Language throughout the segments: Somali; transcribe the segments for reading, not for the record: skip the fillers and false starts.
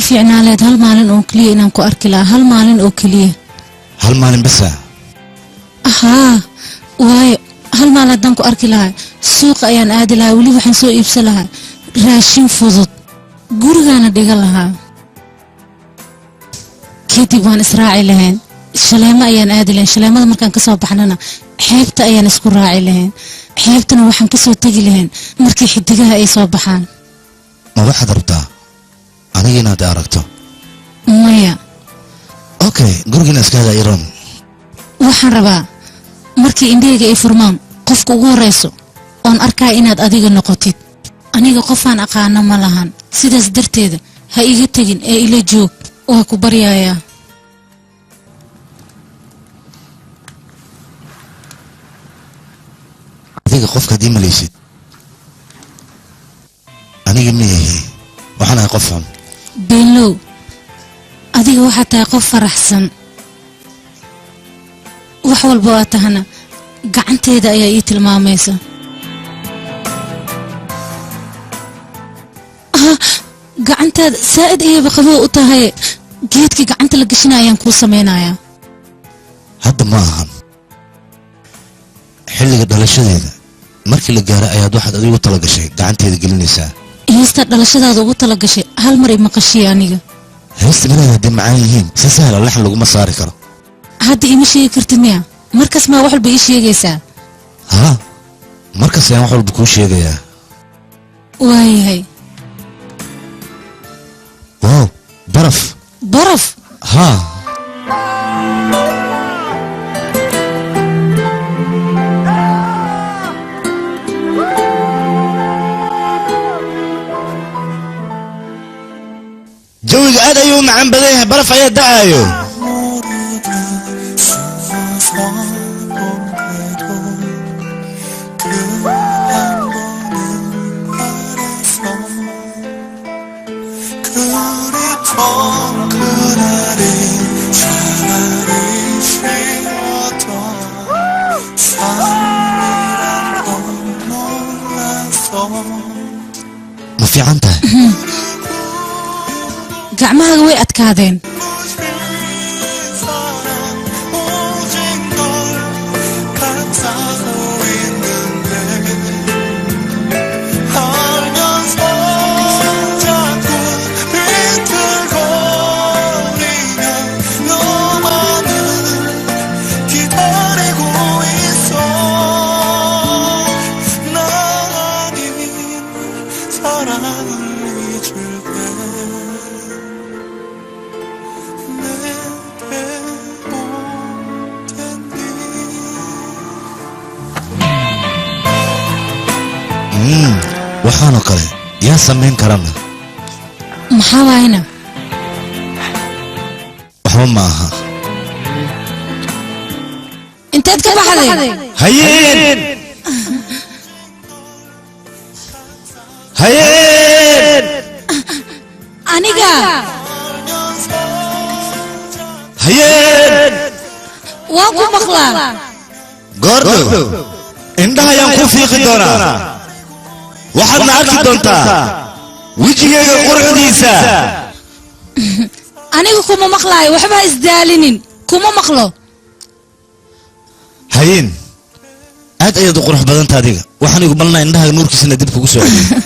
في عنالات هالمالن أوكلية إنهم كأركلا هالمالن أوكلية هالمالن بس أها واي هالمالن دانكو أركلا سوق أيان آدلها ولي وحن سوق يبسلها راشين فضط قرغانا ديغلها كيتي بان إسراعي لهن شلامة أيان آدلين شلامة مركان كسو بحنانا حيبتا أيان اسكو راعي لهن حيبتنا وحن كسو تجي لهن مركي حدقها أي صوب بحان ما واحد ربطها أنا داركتو مايا أوكي قرقنا اسكادا إيران waxaan rabaa markii indheyga ay furmaan qofka ugu horeyso oon arkaa inaad adiga noqotid aniga qofaan aqaano ma lahan sidaas darteeda ha iga tagin ee ila joog waa ku baryayaa adiga qofka dii maleysid aniga miyahay waxaan ahay qof xun beenlow adiga waxaad tahay qof faraxsan wax walba waa tahana gacanteeda ayaa ii tilmaamaysa gacantaada saa'id ayayba qabow u tahay geedkii gacanta la gashanaya ayaan kuu samaynayaa hadda ma ahan xilliga dhalashadeeda markii la gaaro ayaad waxaad adigu tala gashay gacanteeda gelinaysaa heesta dhalashadaada ugu tala gashay hal mar i maqashiye aniga heesta midaad haddii macaan yihiin si sahla laxan laguma saari karo hadda ima sheegi kartid miya markas maa wax walba ii sheegaysaa ها مركز يا محمد بكوش يا جاي واي واو برف برف ها جوي قاعد يوم عم بديه برف يا دعايو ما في عنده gacmaha way adkaadeen waxaan oo kale yaa sameyn karana maxaa waayna waxba ma aha intaad ka baxday hayeen hayeen aniga hayeen waa ku maqlaa gordo indhaha ayaan ku fiiqi doonaa waxaadna arki doontaa wejigayga quruxdiisa aniga kuma maqlaayo waxba isdaalinin kuma maqlo hayeen aad ayaad u qurux badanta adiga waxaan igu balnaa indhaha nuurkiisana dib kugu soo celiyo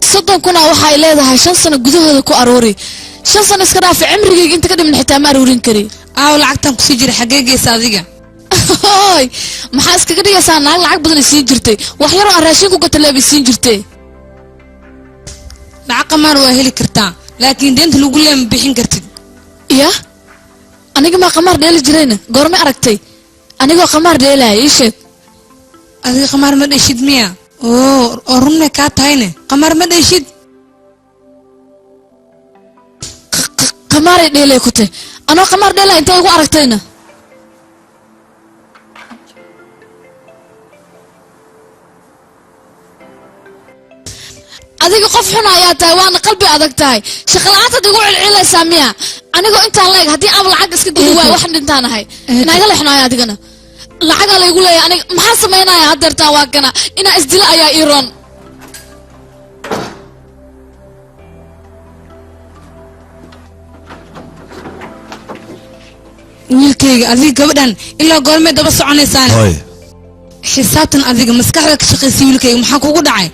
صدق كنا وحي لهذا 5 سنة جذوه كو أروري 5 سنة اسكنا في عمري انت كده من حتى ما أرورين كري lacagtan ku sii jira xageegaysa adiga هاي maxaa iskaga dhigaysaa naag lacag badan siin jirtay wax yar oo raashin ku gatay siin jirtay lacag qamaar waa heli kartaa laakiin deenta lagu leem bixin kartid ya aniga ma qamaar dheeli jirayna goorma aragtay anigoo qamaar dheelay ii sheeg adiga qamaar ma dhashid miya oo runna ka tahayne qamaar ma dhashid qamaar dheelay ku tay anoo qamaar dheelay intay ugu aragtayna adiga qof xun ayaa tahay waana qalbi adag tahay shaqalaanta digu cilcilaysaa miya anigoo intaan leeg haddii aan lacag iska gudi waay waxaan dhintaan ahay inaaga leexnaayo adigana lacagaa laygu leeyahay aniga maxaa samaynaya haddeertaan waa kana inaa isdila ayaa ii roon wiilkayga adiga gabadhan ilaa goormee daba soconaysaan xisaabtan adiga maskaxda ka shaqaysay wiilkayga maxaa kugu dhacay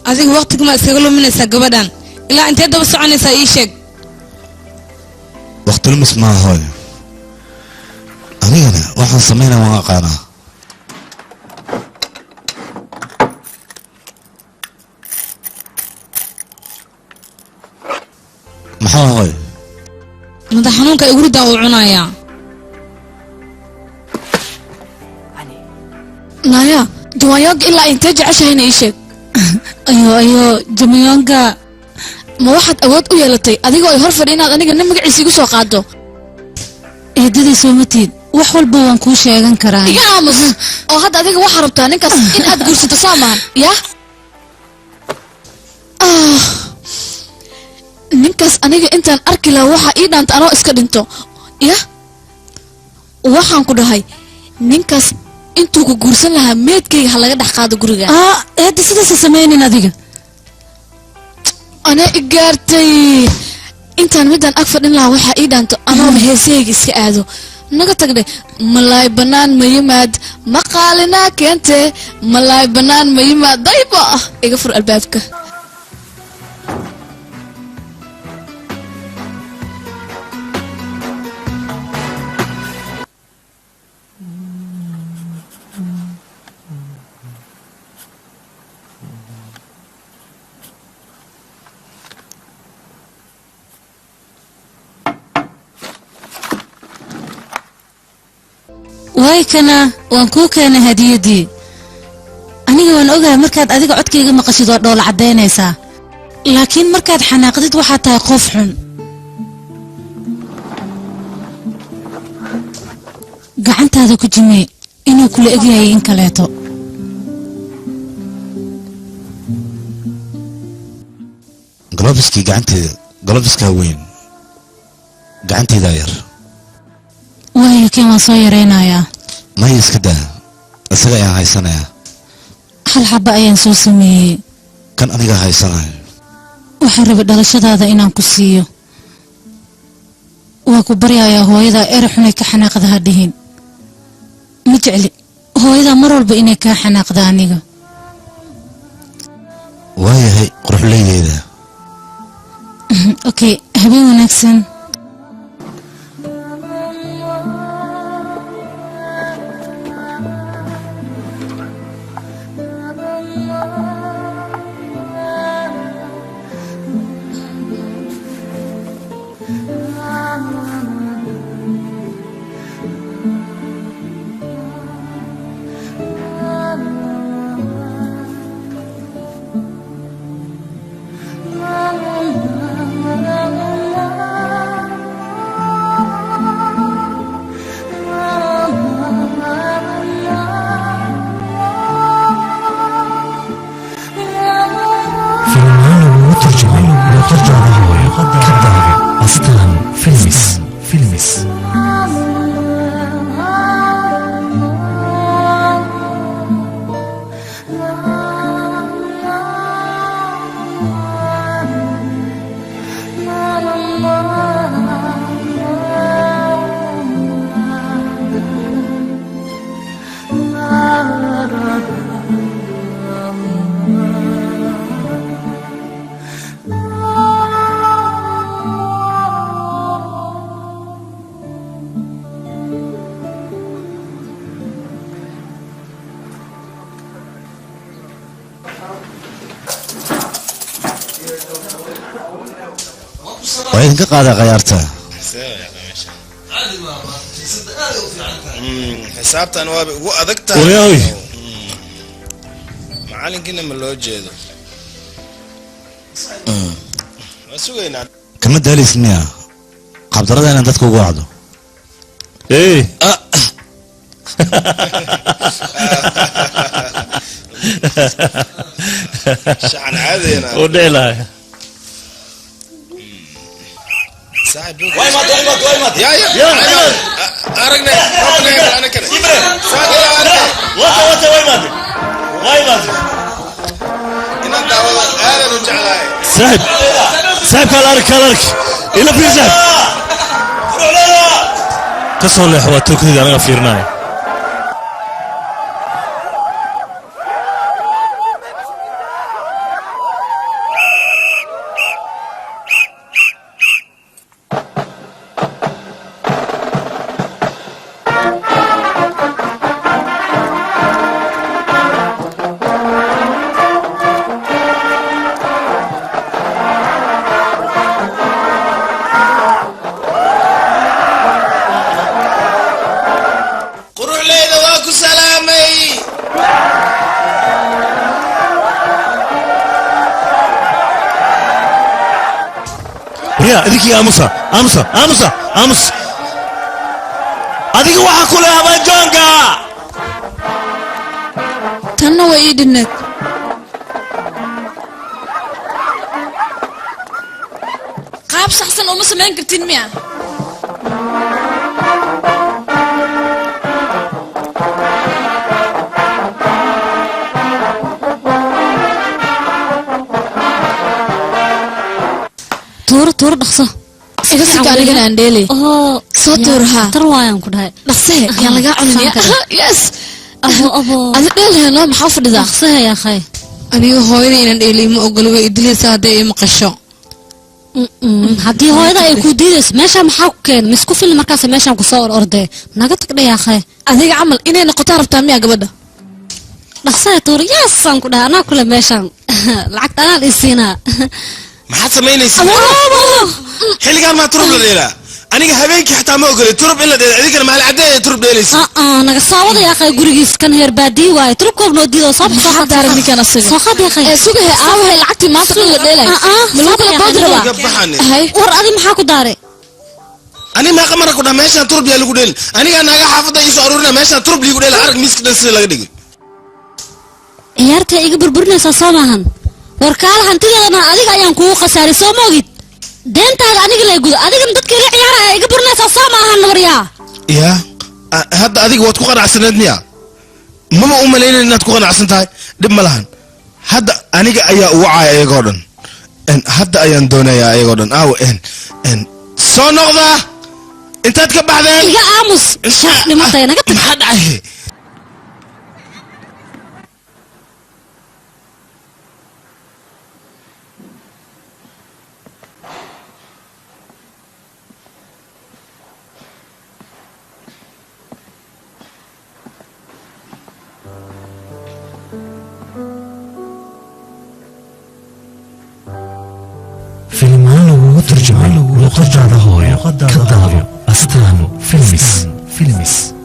adiga waqtiga ma iskaga luminaysaa gabadhan ilaa intee daba soconaysaa ii sheeg waqti lumis maaha hooy anigana waxaan samaynaa waan aqaanaa maxaa hooy madax xanuunka igurida uu cunayaa naya jawaayooga ilaa intee jeceshahayna ii sheeg ayo jamayonga ma waxaad awood u yeelatay adigoo ay hor fadhi inaad aniga nin magaciisa igu soo qaado eedadii soo matiid wax walba waan kuu sheegan karaa iga aamus oo hadda adiga waxaa rabtaa ninkaas in aad guursato saa maahan ya ninkaas aniga intaan arki lahaa waxaa ii dhaanta anoo iska dhinto ya waxaan ku dhahay ninkaas intuu ku guursan lahaa meedkayga ha laga dhex qaado guriga eedda sidaasa samaynin adiga ana igaartay intaan midaan ag fadhin lahaa waxaa ii dhaanto anooba heesahayga iska aado naga tagdhe malaay banaan ma yimaad maqaalinaa keente malaay banaan ma yimaad dayba iga fur albaabka waay kana waan kuu keenay hadiyadii aniga waan ogahay markaad adiga codkayga maqashid oo dhoola caddaynaysaa laakiin markaad xanaaqdid waxaad tahay qof xun gacantaada ku jimee inuu kula egyahay in kaleeto galobiskii gacanteeda galobiskaa weyn gacanteedaa yar waayo keen waan soo yaraynayaa maya iska daa isaga ayaan haysanayaa hal xaba ayaan soo sameeyey kan aniga haysanayo waxaan rabay dhalashadaada inaan ku siiyo waa ku baryayaa hooyadaa ere xunay ka xanaaqda ha dhihin ma jecli hooyadaa mar walba inay kaa xanaaqda aniga waayahay quruxleydeeda okay habeen wanaagsan وين كقاعدة غيرتها حسابته أنا وأذكتها وياي معلم كنا من الوجه وسوينا كم دالي اسمها عبد الرضا أنا دتك وقعدوا ايه شعن عادي أنا وديلا ساعد بوك وين ما يا أرقنا أنا كده وات وين ما إن الدعوة هذا نرجع لها سايب كالارك إلا في سايب تصل لي حواتك كذا أنا غفيرناي يا ذيك يا أمس أذيك واحد كلها بجونكا tanna way ii dhinneed qaab saxsan uma samayn kartin miya tuur dhaqso iga sika anigana aan dheelay oo soo tuuraha tar waayaan ku dhahay dhaqsee yaa lagaa cunaya yes abo adi dheelhayno maxaa fadhidaa dhaqsaha yaa khay aniga hooyada inaan dheelay ma ogolo way idilaysa hadday ay maqasho haddii hooyada ay ku diidayso meesha maxaa ku keen misku fil markaas meeshaan kusoo ordee naga tag dhayaa khay adiga camal inay noqotaa rabtaa miyaa gabadha dhaqsaha tuur yaasaan ku dhahay anaa kule meeshaan lacagta anaan isiinaa maxaad samaynaysaa xilligaan maa turub la dheelaa aniga habeenkii xataa ma ogolay turub in la dheela idinkana maali caddeeya turub dheelaysa naga saawada yaa khay gurigiis kan heer baadii waaye turubkoob noo diido soo daaran ninkan asaga soo qad yaa khay ee sugahe aawahay lacagtii maanta dhan la dheelay maluu kala boodi rabaa gabaxane war adi maxaa ku daaray ani meeqa mara ku dhaha meeshaan turub yaa lagu dheeli anigaa naaga xaafadda iisoo aruurina meeshaan turub liigu dheela arag miiska dhan sida laga dhigay ciyaarta iga burburinaysaa soo maahan warkaala hantideedana adiga ayaan kugu khasaaray soo moogid deentaada aniga lay gudo adigana dadka ila ciyaaraya iga burinaysaa soo maahan waryaa yaa hadda adiga waad ku qanacsaneed miya mama u malaynayn inaad ku qanacsan tahay dhib ma lahan hadda aniga ayaa ugu caaya iyagoo dhan hadda ayaan doonayaa iyagoo dhan aaw soo noqdaa intaad ka baxdeen iga aamus shaaf dhimatay naga tag maxaa dhacay فيلمان لو ترجمة لقد هوية كدابو أستانو فيلمس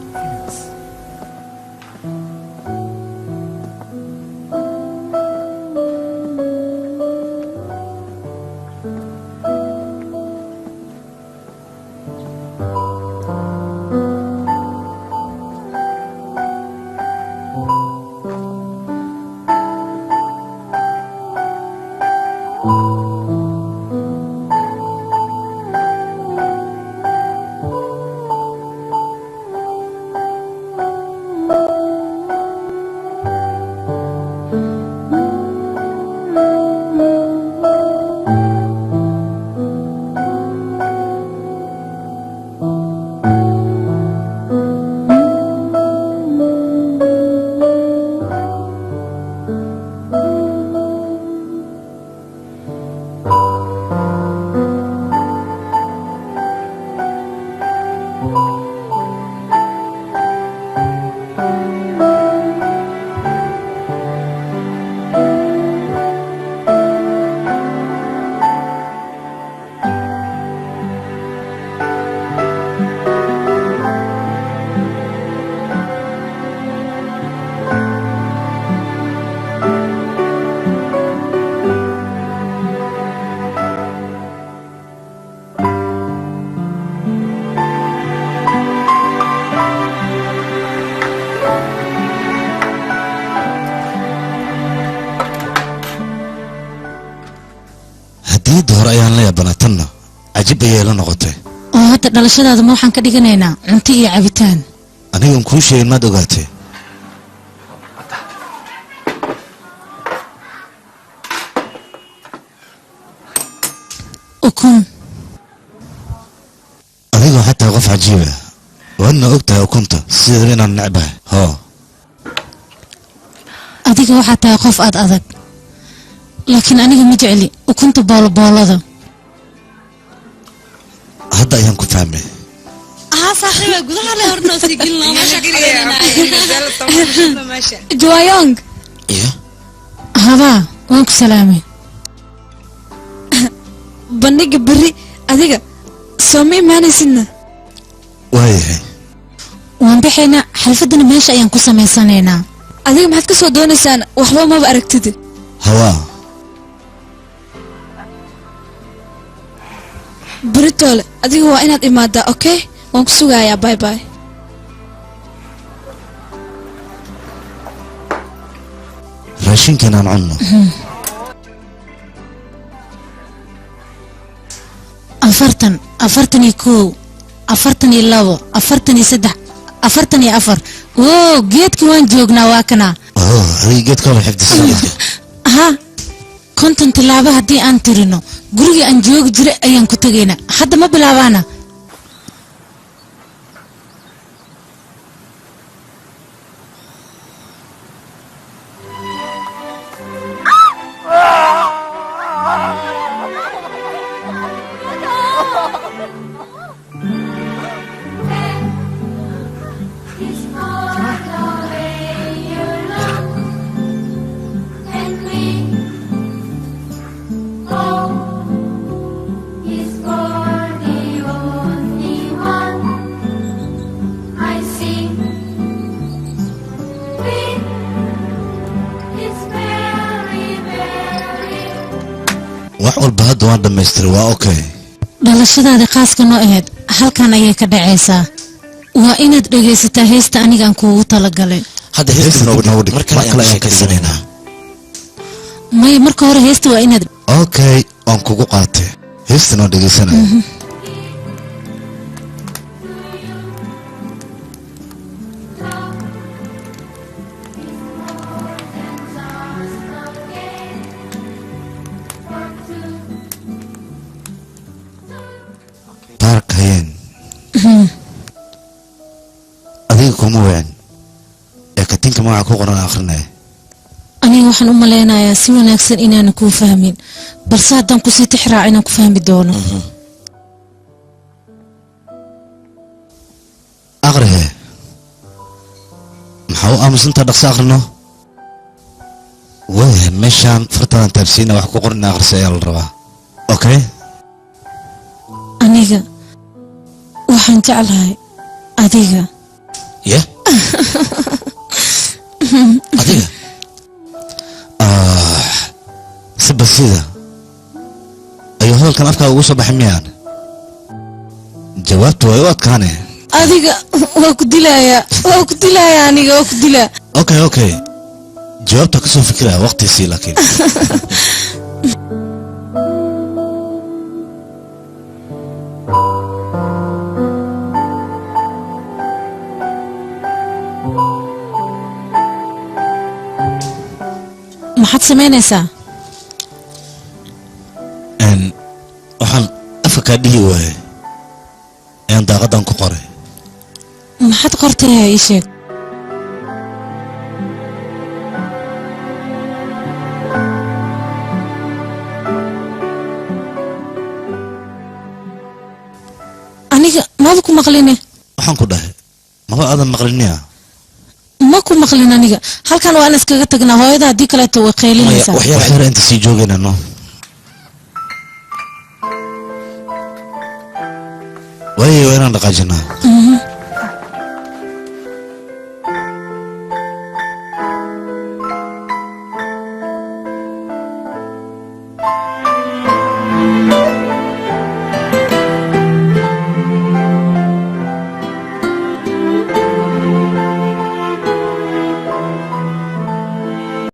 midda hore ayaan la yaabanaa tanna cajib ayay la noqotay oo hadda dhalashadaada ma waxaan ka dhiganaynaa cunto iyo cabitaan anigan kuu sheegin maad ogaatay ukun adigoo xataa qof cajiiba waadna og tahay ukunta sideedaba inaan necbahay hoo adiga waxaa tahay qof aad adag laakiin aniga ma jecli ukunta booloboolada hadda ayaan ku fahmay صاحبي قولها له هرنوسي قلنا ماشي جوايونغ iya habaa waan ku salaamay bandhiga berri adiga soo ma imaanaysidna waayahay waan bixaynaa xalfadana meesha ayaan ku samaysanaynaa adiga maxaad ka soo doonaysaan waxba maba aragtid hawaa beritoole adiga waa inaad imaadaa okay waan ku sugayaa bye bye raashinkan aan cunno afartan iyo kow 42 43 44 oo geedka waan joognaa waa kana oo adiga geedka wala xifdisan geedka ha konton tilaabo haddii aan tirino guriga aan joogi jiray ayaan ku tagaynaa hadda ma bilaabaana wax walba hadda waan dhamaystiray waa okay dhalashadaada khaaska noo ahayd halkan ayay ka dhacaysaa waa inaad dhegaysataa heesta anigaan kuugu talagalay hadda heesta noogu dhig mar kale ayaan kaysanaynaa maya marka hore heesta waa inaad okay waan kugu qaatay heesta noo dhegaysanaya adiga kuma weyn ee katinka magaca ku qoran akhrinaya aniga waxaan u maleynayaa si wanaagsan inaan ku fahmin balse haddaan kusii tixraac inaan ku fahmi doono aqrihe maxaa u aamusantaa dhaqso akhrino waayahay meeshaan fartadan taabsiina wax ku qoran akhrisa ayaa la rabaa okay aniga waxaan jeclahay adiga ya adiga si basida ayuu hadalkan afkaaga ugu soo baxay miyaan jawaabtu way u adkaane adiga waa ku dilayaa aniga waa ku dilaa okay jawaabta ka soo fikiraya waqtiisii laakiin maxaad samaynaysaa waxaan afka kaa dhihi waayay ayaan daaqadan ku qoray maxaad qortaya ii sheeg aniga maada ku maqline waxaan ku dhahay maba aadan maqliniya ma ku maqlin aniga halkan waan iskaga tagnaa hooyada haddii kaleeto way qaylinaysaa waxyar inta sii joogayna no waayo waa inaan dhaqaajinaa